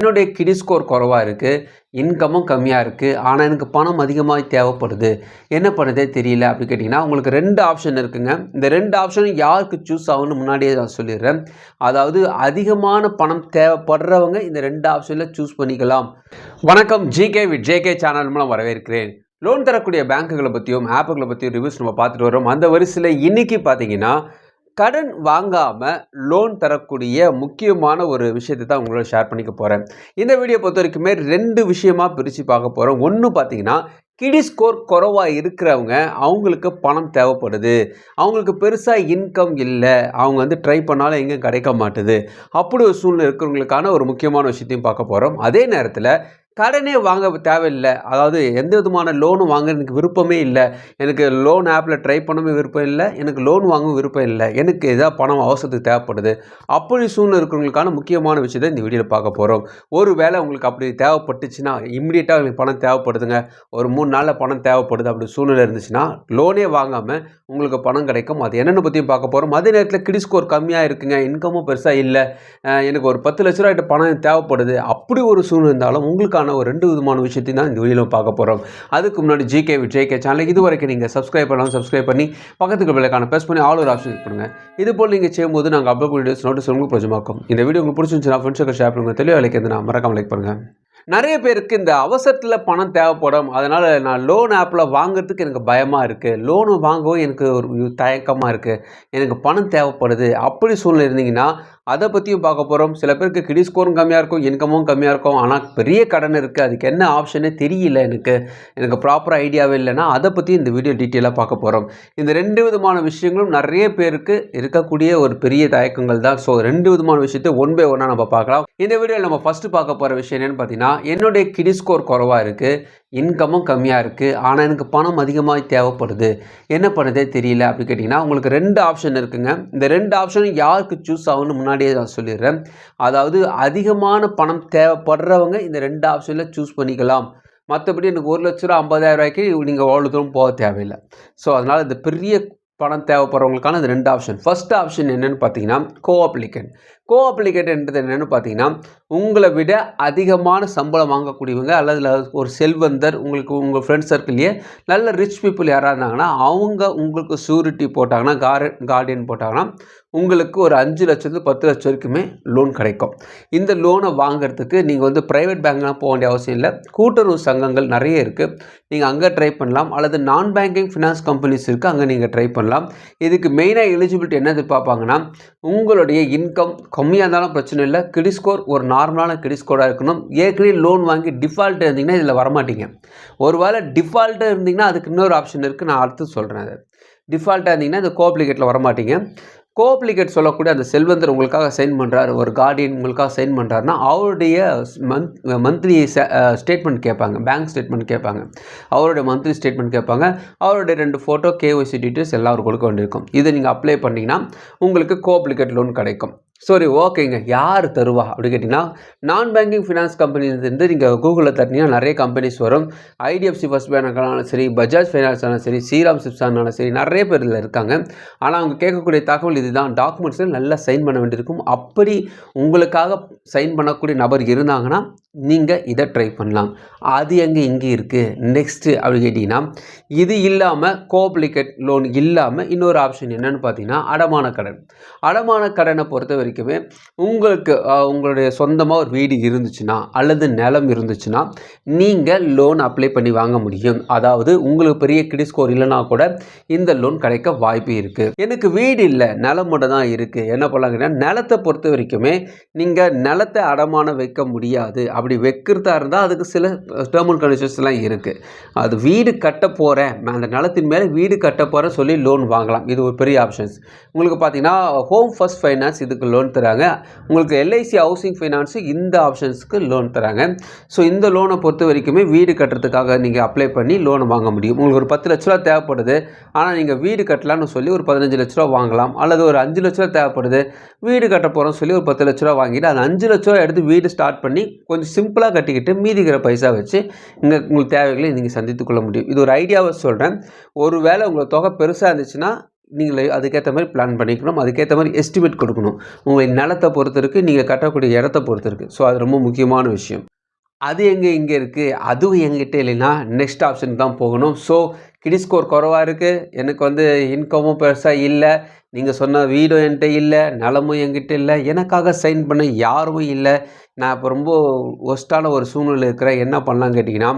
என்னுடைய credit score குறைவாக இருக்குது, இன்கமும் கம்மியாக இருக்குது, ஆனால் எனக்கு பணம் அதிகமாக தேவைப்படுது, என்ன பண்ணுறதே தெரியல அப்படி கேட்டிங்கன்னா உங்களுக்கு 2 ஆப்ஷன் இருக்குங்க. இந்த 2 ஆப்ஷனும் யாருக்கு சூஸ் ஆகும்னு முன்னாடியே நான் சொல்லிடுறேன். அதாவது அதிகமான பணம் தேவைப்படுறவங்க இந்த 2 ஆப்ஷனில் சூஸ் பண்ணிக்கலாம். வணக்கம், ஜிகே வித் ஜேகே சேனல் மூலம் வரவேற்கிறேன். லோன் தரக்கூடிய பேங்குகளை பற்றியும் ஆப்புகளை பற்றியும் ரிவ்யூஸ் நம்ம பார்த்துட்டு வரோம். அந்த வரிசையில் இன்றைக்கி பார்த்தீங்கன்னா கடன் வாங்காமல் லோன் தரக்கூடிய முக்கியமான ஒரு விஷயத்தை தான் உங்களோட ஷேர் பண்ணிக்க போகிறேன். இந்த வீடியோ பொறுத்த வரைக்குமே 2 விஷயமாக பிரித்து பார்க்க போகிறோம். ஒன்று பார்த்தீங்கன்னா கிரெடிட் ஸ்கோர் குறைவாக இருக்கிறவங்க, அவங்களுக்கு பணம் தேவைப்படுது, அவங்களுக்கு பெருசாக இன்கம் இல்லை, அவங்க ட்ரை பண்ணாலும் எங்கேயும் கிடைக்க மாட்டுது, அப்படி ஒரு சூழ்நிலை இருக்கிறவங்களுக்கான ஒரு முக்கியமான விஷயத்தையும் பார்க்க போகிறோம். அதே நேரத்தில் கடனே வாங்க தேவையில்லை, அதாவது எந்த விதமான லோனும் வாங்க எனக்கு விருப்பமே இல்லை, எனக்கு லோன் ஆப்பில் ட்ரை பண்ணவும் விருப்பம் இல்லை, எனக்கு லோன் வாங்கவும் விருப்பம் இல்லை, எனக்கு ஏதாவது பணம் அவசரத்துக்கு தேவைப்படுது, அப்படி சூழ்நிலை இருக்கிறவங்களுக்கான முக்கியமான விஷயத்தை இந்த வீடியோவில் பார்க்க போகிறோம். ஒரு வேளை உங்களுக்கு அப்படி தேவைப்பட்டுச்சுன்னா, இம்மிடியட்டாக உங்களுக்கு பணம் தேவைப்படுதுங்க, ஒரு 3 நாளில் பணம் தேவைப்படுது, அப்படி சூழ்நிலை இருந்துச்சுன்னா லோனே வாங்காமல் உங்களுக்கு பணம் கிடைக்கும். அது என்னென்னு பற்றியும் பார்க்க போகிறோம். அதே நேரத்தில் கிரெடிட் ஸ்கோர் கம்மியாக இருக்குங்க, இன்கமும் பெருசாக இல்லை, எனக்கு ஒரு 10 லட்ச ரூபாய்ட்டு பணம் தேவைப்படுது, அப்படி ஒரு சூழ்நிலை இருந்தாலும் உங்களுக்கு ஒரு 2 விதமான விஷயத்தையும் தான் இந்த வீடியோவில் பார்க்க போகிறோம். அதுக்கு முன்னாடி ஜிகே வித் ஜேகே சேனலுக்கு இது வரைக்கும் நீங்கள் சப்ஸ்கிரைப் பண்ணலாம், சப்ஸ்கிரைப் பண்ணி பக்கத்துக்கு பெல்லைக்கான ப்ரெஸ் பண்ணி ஆல் ஒரு ஆப்ஷன் பண்ணுங்கள். இது போல் நீங்கள் செய்யும்போது நாங்கள் அப்லோட் வீடியோஸ் நோட்டீஸ் உங்களுக்கு பிரயோஜனமாக்கும். இந்த வீடியோ உங்களுக்கு பிடிச்சிருந்துச்சுன்னா ஃப்ரெண்ட்ஸுக்கு ஷேர் பண்ணுங்கள். தெளிவாக லைக் மறக்காம லைக் பண்ணுங்கள். நிறைய பேருக்கு இந்த அவசரத்தில் பணம் தேவைப்படும், அதனால் நான் லோன் ஆப்பில் வாங்கிறதுக்கு எனக்கு பயமாக இருக்குது, லோனு வாங்கவும் எனக்கு ஒரு தயக்கமாக இருக்குது, எனக்கு பணம் தேவைப்படுது, அப்படி சூழ்நிலை இருந்தீங்கன்னா அதை பற்றியும் பார்க்க போகிறோம். சில பேருக்கு கிரெடிட் ஸ்கோரும் கம்மியாக இருக்கும், இன்கமும் கம்மியாக இருக்கும், ஆனால் பெரிய கடன் இருக்குது, அதுக்கு என்ன ஆப்ஷனே தெரியல, எனக்கு ப்ராப்பர் ஐடியாவே இல்லைன்னா அதை பற்றி இந்த வீடியோ டீட்டெயிலாக பார்க்க போகிறோம். இந்த 2 விதமான விஷயங்களும் நிறைய பேருக்கு இருக்கக்கூடிய ஒரு பெரிய தயக்கங்கள் தான். ஸோ 2 விதமான விஷயத்தை ஒன் பை ஒன்னாக நம்ம பார்க்கலாம். இந்த வீடியோவில் நம்ம ஃபஸ்ட்டு பார்க்க போகிற விஷயம் என்னென்னு பார்த்தீங்கன்னா, என்னுடைய கிரெடிட் ஸ்கோர் குறைவாக இருக்குது, இன்கமும் கம்மியாக இருக்குது, ஆனால் எனக்கு பணம் அதிகமாக தேவைப்படுது, என்ன பண்ணுறதே தெரியல அப்படி கேட்டிங்கன்னா உங்களுக்கு 2 ஆப்ஷன் இருக்குங்க. இந்த 2 ஆப்ஷனும் யாருக்கு சூஸ் ஆகும்னு முன்னாடியே நான் சொல்லிடுறேன். அதாவது அதிகமான பணம் தேவைப்படுறவங்க இந்த 2 ஆப்ஷனில் சூஸ் பண்ணிக்கலாம். மற்றபடி எனக்கு 1 லட்ச ரூபா 50,000 ரூபாய்க்கு நீங்கள் அவ்வளோ தூரம் போக தேவையில்லை. ஸோ அதனால் இந்த பெரிய பணம் தேவைப்படுறவங்களுக்கான இந்த 2 ஆப்ஷன். ஃபர்ஸ்ட் ஆப்ஷன் என்னென்னு பார்த்தீங்கன்னா கோ அப்ளிகேட்ன்றது என்னென்னு பார்த்தீங்கன்னா, உங்களை விட அதிகமான சம்பளம் வாங்கக்கூடியவங்க அல்லது ஒரு செல்வந்தர், உங்களுக்கு உங்கள் ஃப்ரெண்ட்ஸ் சர்க்கிள்லேயே நல்ல ரிச் பீப்புள் யாராக இருந்தாங்கன்னா அவங்க உங்களுக்கு ஷூரிட்டி போட்டாங்கன்னா, கார்டியன் போட்டாங்கன்னா உங்களுக்கு ஒரு 5 லட்சத்துலேருந்து 10 லட்சம் வரைக்குமே லோன் கிடைக்கும். இந்த லோனை வாங்கிறதுக்கு நீங்கள் ப்ரைவேட் பேங்க்லாம் போக வேண்டிய அவசியம் இல்லை, கூட்டுறவு சங்கங்கள் நிறைய இருக்குது, நீங்கள் அங்கே ட்ரை பண்ணலாம், அல்லது நான் பேங்கிங் ஃபினான்ஸ் கம்பெனிஸ் இருக்குது, அங்கே நீங்கள் ட்ரை பண்ணலாம். இதுக்கு மெயினாக எலிஜிபிலிட்டி என்ன எதிர்பார்ப்பாங்கன்னா, உங்களுடைய இன்கம் கம்மியாக இருந்தாலும் பிரச்சனை இல்லை, கிரெடிட் ஸ்கோர் ஒரு நார்மலான கிரெடிட் ஸ்கோராக இருக்கணும். ஏற்கனவே லோன் வாங்கி டிஃபால்ட்டாக இருந்தீங்கன்னா இதில் வரமாட்டீங்க. ஒரு வேளை டிஃபால்ட்டாக இருந்தீங்கன்னா அதுக்கு இன்னொரு ஆப்ஷன் இருக்குது, நான் அடுத்து சொல்கிறேன். அது டிஃபால்ட்டாக இருந்தீங்கன்னா இந்த கோ அப்ளிகேட்டில் வரமாட்டீங்க. கோ அப்ளிகேட் சொல்லக்கூடிய அந்த செல்வந்தர் உங்களுக்காக சைன் பண்ணுறாரு, ஒரு கார்டியன் உங்களுக்காக சைன் பண்ணுறாருன்னா அவருடைய மந்த்லி ஸ்டேட்மெண்ட் கேட்பாங்க, பேங்க் ஸ்டேட்மெண்ட் கேட்பாங்க, அவருடைய மந்த்லி ஸ்டேட்மெண்ட் கேட்பாங்க, அவருடைய 2 ஃபோட்டோ, KYC டீட்டெயில்ஸ் எல்லாம் அவர் கொடுக்க வேண்டியிருக்கும். இதை நீங்கள் அப்ளை பண்ணிங்கன்னா உங்களுக்கு கோ அப்ளிகேட் லோன் கிடைக்கும். சரி, ஓகேங்க, யார் தருவா அப்படி கேட்டிங்கன்னா, நான் பேங்கிங் ஃபினான்ஸ் கம்பெனிலேருந்து நீங்கள் கூகுளில் தட்டினீங்கன்னா நிறைய கம்பெனிஸ் வரும். IDFC ஃபர்ஸ்ட் பேங்க்னாலும் சரி, பஜாஜ் ஃபைனான்ஸ்னாலும் சரி, ஸ்ரீராம் சிப்ஸானாலும் சரி, நிறைய பேர் இதில் இருக்காங்க. ஆனால் அவங்க கேட்கக்கூடிய தகவல் இதுதான், டாக்குமெண்ட்ஸில் நல்லா சைன் பண்ண வேண்டியிருக்கும். அப்படி உங்களுக்காக சைன் பண்ணக்கூடிய நபர் இருந்தாங்கன்னா நீங்கள் இதை ட்ரை பண்ணலாம். அது இங்கே இருக்குது. நெக்ஸ்ட்டு அப்படி கேட்டிங்கன்னா, இது இல்லாமல் கோ அப்ளிகேட் லோன் இல்லாமல் இன்னொரு ஆப்ஷன் என்னென்னு பார்த்தீங்கன்னா அடமான கடனை பொறுத்த வரைக்குமே உங்களுக்கு உங்களுடைய சொந்தமாக ஒரு வீடு இருந்துச்சுன்னா அல்லது நிலம் இருந்துச்சுன்னா நீங்கள் லோன் அப்ளை பண்ணி வாங்க முடியும். அதாவது உங்களுக்கு பெரிய கிரெடிட் ஸ்கோர் இல்லைனா கூட இந்த லோன் கிடைக்க வாய்ப்பு இருக்குது. எனக்கு வீடு இல்லை, நிலம் மட்டும் தான் இருக்குது, என்ன பண்ணலாங்கன்னா நிலத்தை பொறுத்த வரைக்குமே நீங்கள் நிலத்தை அடமான வைக்க முடியாது. அப்படி வைக்கிறதா இருந்தால் அதுக்கு சில டேர்ம் அண்ட் கண்டிஷன்ஸ்லாம் இருக்குது. அது வீடு கட்ட போகிறேன், அந்த நிலத்தின் மேலே வீடு கட்ட போகிறேன் சொல்லி லோன் வாங்கலாம். இது ஒரு பெரிய ஆப்ஷன்ஸ். உங்களுக்கு பார்த்தீங்கன்னா ஹோம் ஃபர்ஸ்ட் ஃபைனான்ஸ் இதுக்கு லோன் தராங்க. உங்களுக்கு LIC ஹவுசிங் ஃபைனான்ஸு இந்த ஆப்ஷன்ஸுக்கு லோன் தராங்க. ஸோ இந்த லோனை பொறுத்த வரைக்குமே வீடு கட்டுறதுக்காக நீங்கள் அப்ளை பண்ணி லோனை வாங்க முடியும். உங்களுக்கு ஒரு 10 லட்ச ரூபா தேவைப்படுது, ஆனால் நீங்கள் வீடு கட்டலான்னு சொல்லி ஒரு 15 லட்ச ரூபா வாங்கலாம். அல்லது ஒரு 5 லட்ச ரூபா தேவைப்படுது, வீடு கட்ட போகிறோம் சொல்லி ஒரு 10 லட்ச ரூபா வாங்கிட்டு அந்த 5 லட்ச ரூபா எடுத்து வீடு ஸ்டார்ட் பண்ணி கொஞ்சம் சிம்பிளாக கட்டிக்கிட்டு மீதிக்கிற பைசா வச்சு உங்களுக்கு தேவைகளை நீங்கள் சந்தித்து கொள்ள முடியும். இது ஒரு ஐடியாவை சொல்கிறேன். ஒரு வேளை உங்களுக்கு தொகை பெருசாக இருந்துச்சுன்னா நீங்களே அதுக்கேற்ற மாதிரி பிளான் பண்ணிக்கணும். அதுக்கேற்ற மாதிரி எஸ்டிமேட் கொடுக்கணும். உங்கள் நிலத்தை பொறுத்து இருக்குது, நீங்கள் கட்டக்கூடிய இடத்த பொறுத்து இருக்குது. ஸோ அது ரொம்ப முக்கியமான விஷயம். அது இங்கே இருக்குது, அதுவும் என்கிட்ட இல்லைன்னா நெக்ஸ்ட் ஆப்ஷனுக்கு தான் போகணும். ஸோ கிரெடிட் ஸ்கோர் குறைவாக இருக்குது, எனக்கு வந்து இன்கமும் பெருசாக இல்லை, நீங்கள் சொன்ன வீடும் என்கிட்ட இல்லை, நிலமும் என்கிட்ட இல்லை, எனக்காக சைன் பண்ண யாரும் இல்லை, நான் இப்போ ரொம்ப ஒஸ்ட்டான ஒரு சூழ்நிலை இருக்கிறேன், என்ன பண்ணலான்னு கேட்டிங்கன்னா,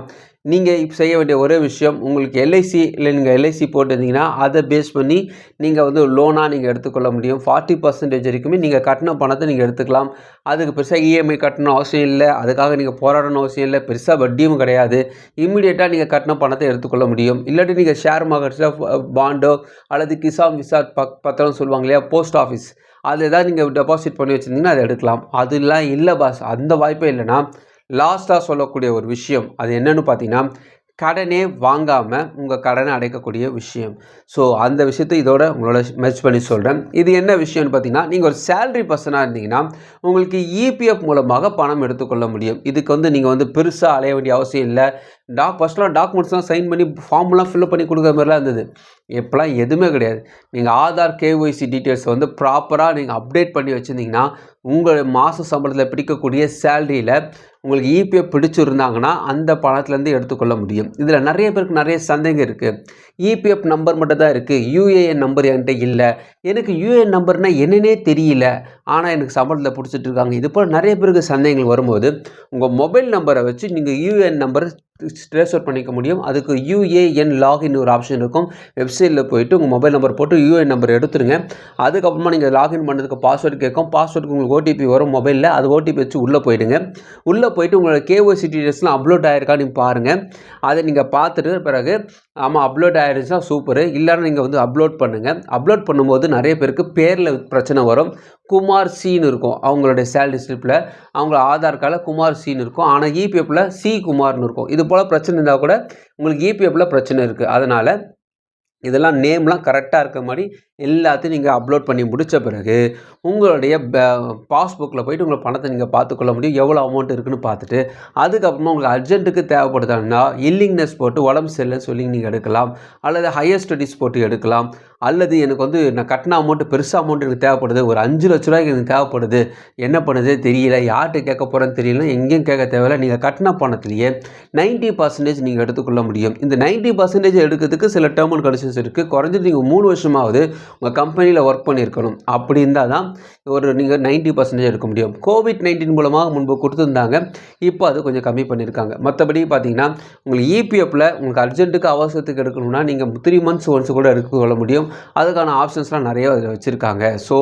நீங்கள் இப்போ செய்ய வேண்டிய ஒரே விஷயம், உங்களுக்கு எல்ஐசி இல்லை நீங்கள் எல்ஐசி போட்டிருந்தீங்கன்னா அதை பேஸ் பண்ணி நீங்கள் வந்து லோனாக நீங்கள் எடுத்துக்கொள்ள முடியும். 40% வரைக்குமே நீங்கள் கட்டின பணத்தை நீங்கள் எடுத்துக்கலாம். அதுக்கு பெருசாக இஎம்ஐ கட்டணும் அவசியம் இல்லை, அதுக்காக நீங்கள் போராடணும் அவசியம் இல்லை, பெருசாக வட்டியும் கிடையாது. இம்மிடியேட்டாக நீங்கள் கட்டின பணத்தை எடுத்துக்கொள்ள முடியும். இல்லாட்டி நீங்கள் ஷேர் மார்க்கெட்ஸில் பாண்டோ அல்லது கிசான் விசா பத்திரம் சொல்லுவாங்க இல்லையா, போஸ்ட் ஆஃபீஸ், அது ஏதாவது நீங்கள் டெபாசிட் பண்ணி வச்சுருந்தீங்கன்னா அதை எடுக்கலாம். அதெல்லாம் இல்லை பாஸ், அந்த வாய்ப்பே இல்லைன்னா லாஸ்ட்டாக சொல்லக்கூடிய ஒரு விஷயம் அது என்னென்னு பார்த்தீங்கன்னா, கடனே வாங்காமல் உங்கள் கடனை அடைக்கக்கூடிய விஷயம். ஸோ அந்த விஷயத்தை இதோட உங்களோட மெர்ஜ் பண்ணி சொல்கிறேன். இது என்ன விஷயம்னு பார்த்தீங்கன்னா, நீங்கள் ஒரு சேலரி பர்சனாக இருந்தீங்கன்னா உங்களுக்கு இபிஎஃப் மூலமாக பணம் எடுத்துக்கொள்ள முடியும். இதுக்கு வந்து நீங்கள் வந்து பெருசாக அலைய வேண்டிய அவசியம் இல்லை. ஃபஸ்ட்லாம் டாக்குமெண்ட்ஸ்லாம் சைன் பண்ணி ஃபார்ம்லாம் ஃபில்அப் பண்ணி கொடுக்குற மாதிரிலாம் இருந்தது. இப்போலாம் எதுவுமே கிடையாது. நீங்கள் ஆதார் கேஒய்சி டீட்டெயில்ஸை வந்து ப்ராப்பராக நீங்கள் அப்டேட் பண்ணி வச்சுருந்தீங்கன்னா உங்கள் மாத சம்பளத்தில் பிடிக்கக்கூடிய சேலரியில் உங்களுக்கு இபிஎஃப் பிடிச்சிருந்தாங்கன்னா அந்த பணத்துலேருந்து எடுத்துக்கொள்ள முடியும். இதில் நிறைய பேருக்கு நிறைய சந்தேகம் இருக்குது. இபிஎஃப் நம்பர் மட்டும் தான் இருக்குது, யூஏஎன் நம்பர் என்கிட்ட இல்லை, எனக்கு யூஏஎன் நம்பர்னால் என்னன்னே தெரியல, ஆனால் எனக்கு சம்பளத்தில் பிடிச்சிட்டு இருக்காங்க. இது போல் நிறைய பேருக்கு சந்தேகங்கள் வரும்போது உங்கள் மொபைல் நம்பரை வச்சு நீங்கள் யூஏஎன் நம்பர் ட்ரேஸ் அவுட் பண்ணிக்க முடியும். அதுக்கு யூஏஎன் லாகின் ஒரு ஆப்ஷன் இருக்கும். வெப்சைட்டில் போய்ட்டு உங்கள் மொபைல் நம்பர் போட்டு யூஏஎன் நம்பர் எடுத்துருங்க. அதுக்கப்புறமா நீங்கள் லாகின் பண்ணுறதுக்கு பாஸ்வேர்டு கேட்கும். பாஸ்வேர்டுக்கு உங்களுக்கு ஓடிபி வரும் மொபைலில், அது ஓடிபி வச்சு உள்ளே போயிடுங்க. உள்ளே போய்ட்டு உங்களோட கேஒய்சி டீட்டெயில்ஸ்லாம் அப்லோட் ஆகிருக்கா நீங்கள் பாருங்கள். அதை நீங்கள் பார்த்துட்டு பிறகு ஆமாம் அப்லோட் ஆகிடுச்சுன்னா சூப்பரு, இல்லைன்னா நீங்கள் வந்து அப்லோட் பண்ணுங்கள். அப்லோட் பண்ணும்போது நிறைய பேருக்கு பேரில் பிரச்சனை வரும். குமார் சின்னு இருக்கும் அவங்களுடைய சேலரி ஸ்லிப்பில், அவங்கள ஆதார் கார்டில் குமார் சின்னு இருக்கும், ஆனால் இபிஎஃப்பில் சி குமார்னு இருக்கும். இது போல் பிரச்சனை இருந்தால் கூட உங்களுக்கு இபிஎஃப்பில் பிரச்சனை இருக்குது. அதனால் இதெல்லாம் நேம்லாம் கரெக்டாக இருக்க மாதிரி எல்லாத்தையும் நீங்கள் அப்லோட் பண்ணி முடித்த பிறகு உங்களுடைய பாஸ்புக்கில் போய்ட்டு உங்கள் பணத்தை நீங்கள் பார்த்துக்கொள்ள முடியும். எவ்வளோ அமௌண்ட் இருக்குதுன்னு பார்த்துட்டு அதுக்கப்புறமா உங்களுக்கு அர்ஜென்ட்டுக்கு தேவைப்படுதுன்னா இல்லிங்னஸ் போட்டு உடம்பு சரியில்லைன்னு சொல்லி நீங்கள் எடுக்கலாம், அல்லது ஹையர் ஸ்டடீஸ் போட்டு எடுக்கலாம், அல்லது எனக்கு வந்து நான் கட்டின அமௌண்ட்டு பெருசாக அமௌண்ட் எனக்கு தேவைப்படுது, ஒரு 5 லட்ச ரூபாய்க்கு எனக்கு தேவைப்படுது, என்ன பண்ணுறதே தெரியல, யார்கிட்ட கேட்க போகிறேன்னு தெரியல, எங்கேயும் கேட்க தேவையில்லை, நீங்கள் கட்டின பணத்துலேயே 90% நீங்கள் எடுத்துக்கொள்ள முடியும். இந்த 90% எடுக்கிறதுக்கு சில டேர்ம் அண்ட் கண்டிஷன்ஸ் இருக்குது. குறைஞ்சது நீங்கள் 3 வருஷமாவது உங்கள் கம்பெனியில் ஒர்க் பண்ணியிருக்கணும். அப்படி இருந்தால் தான் நீங்கள் 90% எடுக்க முடியும். கோவிட்-19 மூலமாக முன்பு கொடுத்துருந்தாங்க, இப்போ அது கொஞ்சம் கம்மி பண்ணியிருக்காங்க. மற்றபடி பார்த்தீங்கன்னா உங்களுக்கு இபிஎஃப்பில் உங்களுக்கு அர்ஜென்ட்டுக்கு அவசரத்துக்கு எடுக்கணும்னா நீங்கள் 3 months ஒன்ஸ் கூட எடுத்துக்கொள்ள முடியும். அதுக்கான ஆப்ஷன்ஸ்லாம் நிறைய அதில் வச்சுருக்காங்க. ஸோ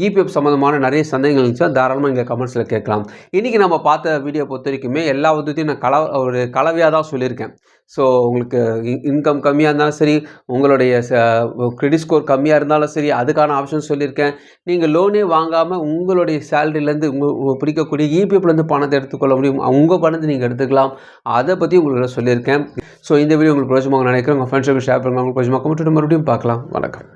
இபிஎஃப் சம்மந்தமான நிறைய சந்தேகங்கள் இருந்துச்சுன்னா தாராளமாக இங்கே கமெண்ட்ஸில் கேட்கலாம். இன்றைக்கி நம்ம பார்த்த வீடியோ பொறுத்த வரைக்குமே எல்லா விதத்தையும் நான் ஒரு கலவையாக தான் சொல்லியிருக்கேன். ஸோ உங்களுக்கு இன்கம் கம்மியாக இருந்தாலும் சரி, உங்களுடைய கிரெடிட் ஸ்கோர் கம்மியாக இருந்தாலும் சரி, அதுக்கான ஆப்ஷன் சொல்லியிருக்கேன். நீங்கள் லோனே வாங்காமல் உங்களுடைய சேலரியிலேருந்து உங்களுக்கு பிடிக்கக்கூடிய இபிஎஃப்லேருந்து பணத்தை எடுத்துக்கொள்ள முடியும். உங்கள் பணத்தை நீங்கள் எடுத்துக்கலாம். அதை பற்றி உங்களுக்கு சொல்லியிருக்கேன். ஸோ இந்த வீடியோ உங்களுக்கு பிரோஜனமாக நினைக்கிறேன். உங்கள் ஃப்ரெண்ட்ஸுக்கு ஷேர் பண்ணுங்கள். உங்களுக்கு பிரோஜனமாக மறுபடியும் பார்க்கலாம். வணக்கம்.